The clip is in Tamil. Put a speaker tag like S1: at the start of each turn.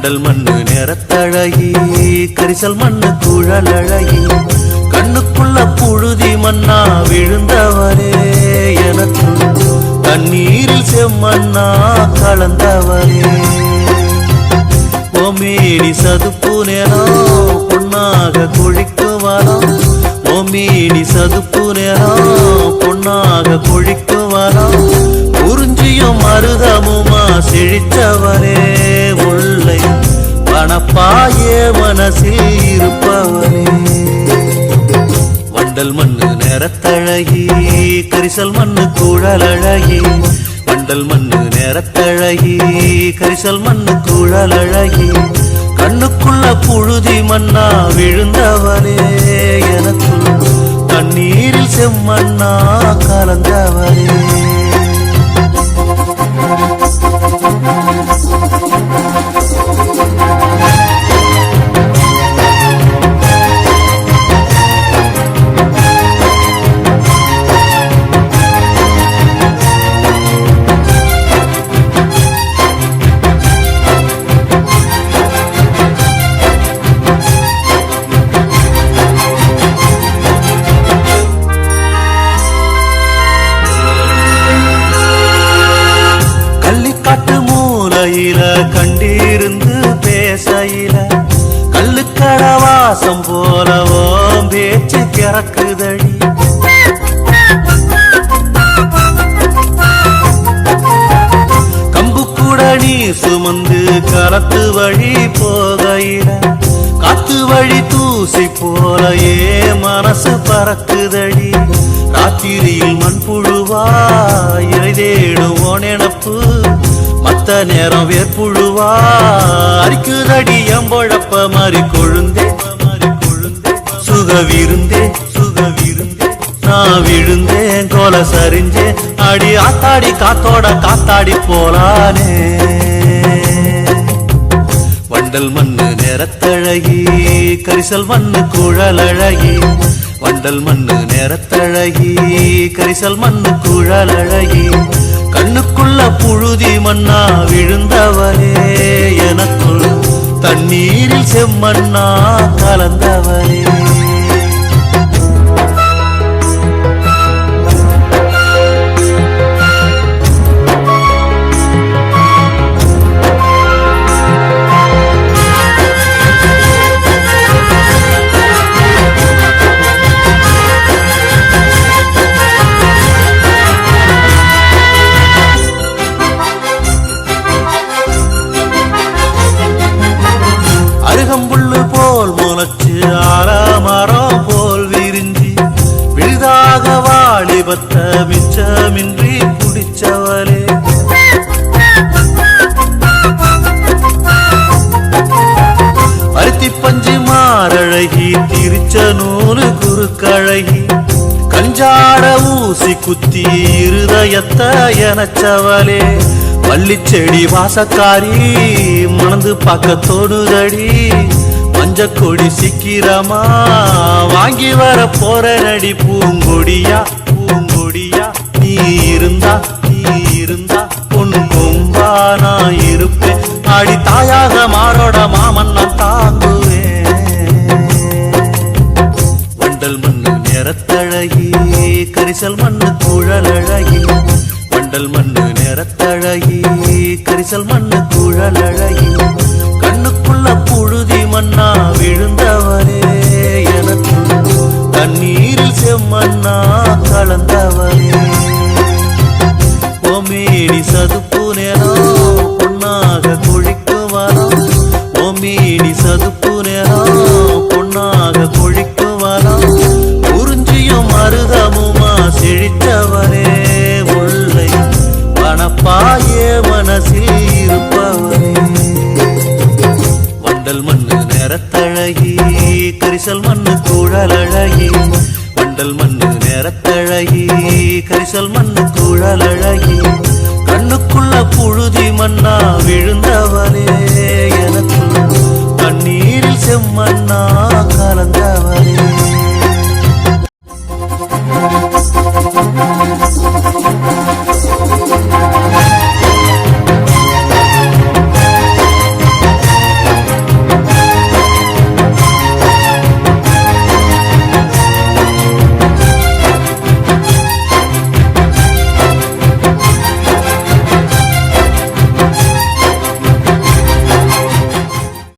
S1: வண்டல் மண்ணு நிறத்தழகி கரிசல் மண்ணு குழலழகி கண்ணுக்குள்ள புழுதி மண்ணா விழுந்தவரே எனக்கு தண்ணீரில் செம்மண்ணா கலந்தவரே ஓமேடி சதுப்பு நேரம் பொன்னாக கொழிக்குவாராம் ஓமேடி சதுப்பு நேரம் பொன்னாக கொழிக்குவாராம் குறிஞ்சியும் மருதமுமா செழித்தவரே முல்லை வனப்பாயே மனசில் இருப்பவனே வண்டல் மண்ணு நிறத்தழகி கரிசல் மண்ணு குழலழகி வண்டல் மண்ணு நிறத்தழகி கரிசல் மண்ணு குழலழகி கண்ணுக்குள்ள புழுதி மண்ணா விழுந்தவரே எனக்குள் தண்ணீரில் செம்மண்ணா கலந்தவரே கண்டிருந்து பேசையில கள்ளுக்கடவாசம் போலவோம் பேச்சு கிறக்குதடி கம்புக்குட நீ சுமந்து களத்து வழி போகையில காத்து வழி தூசி போல ஏ மனசு பறக்குதடி ராத்திரியில் மண்புழுவா இறை தேடுவோம் நினப்பு மத்த நேரம் வேற்புழுவா அரிக்குதடி எம்பொழப்ப மாறி கொழுந்தே சுகவிருந்தே நான் விழுந்தேன் கோல சரிஞ்சே அடி ஆத்தாடி காத்தோட காத்தாடி போலானே வண்டல் மண்ணு நிறத்தழகி கரிசல் மண்ணு குழலழகி வண்டல் மண்ணு நிறத்தழகி கரிசல் மண்ணு குழலழகி கண்ணுக்குள்ள புழுதி மண்ணா விழுந்தவரே எனக்குள் தண்ணீரில் செம்மண்ணா கலந்தவரே அருகம்புள்ளு போல் முளைச்சு ஆலமரம் போல் விரிஞ்சி விழுதாக வாலிபத்த மிச்சமின்றி குடிச்சவளே பருத்தி பஞ்சு மாரழகி திரிச்ச நூறு குறுக்கழகி கஞ்சாட ஊசி குத்தி இருதயத்தை எனச்சவளே வள்ளிச்செடி வாசக்காரி மணந்து பார்க்க தோடுதடி மஞ்ச கொடி சிக்கிரமா வாங்கி வர போற நடி பூங்கொடியா நீ இருந்தா பொன் கொம்பா நான் இருப்பேன் ஆடி தாயாக மாறோட மாமன் நான் தாங்குவேன் வண்டல் மண்ணு நிறத்தழகி கரிசல் மண்ணு குழலழகி வண்டல் மண்ணு நிறத்தழகி கரிசல் மண்ணு குழலழகி கண்ணுக்குள்ள புழுதி மண்ணா விழுந்தவரே எனக்கு தண்ணீரில் செம்மண்ணா கலந்தவரே ஓமேடி சதுப்பு நேரம் பொன்னாக கொழிக்குவாராம் ஓமேடி சதுப்பு நேரம் பொன்னாக கொழிக்குவாராம் குறிஞ்சியும் மருதமுமா செழித்தவரே முல்லை வனப்பாயே மனசில் இருப்பவரே வண்டல் மண்ணு நிறத்தழகி கரிசல் மண்ணு குழலழகி வண்டல் மண்ணு நிறத்தழகி கரிசல் மண்ணு குழலழகி கண்ணுக்குள்ள புழுதி மண்ணா விழுந்தவரே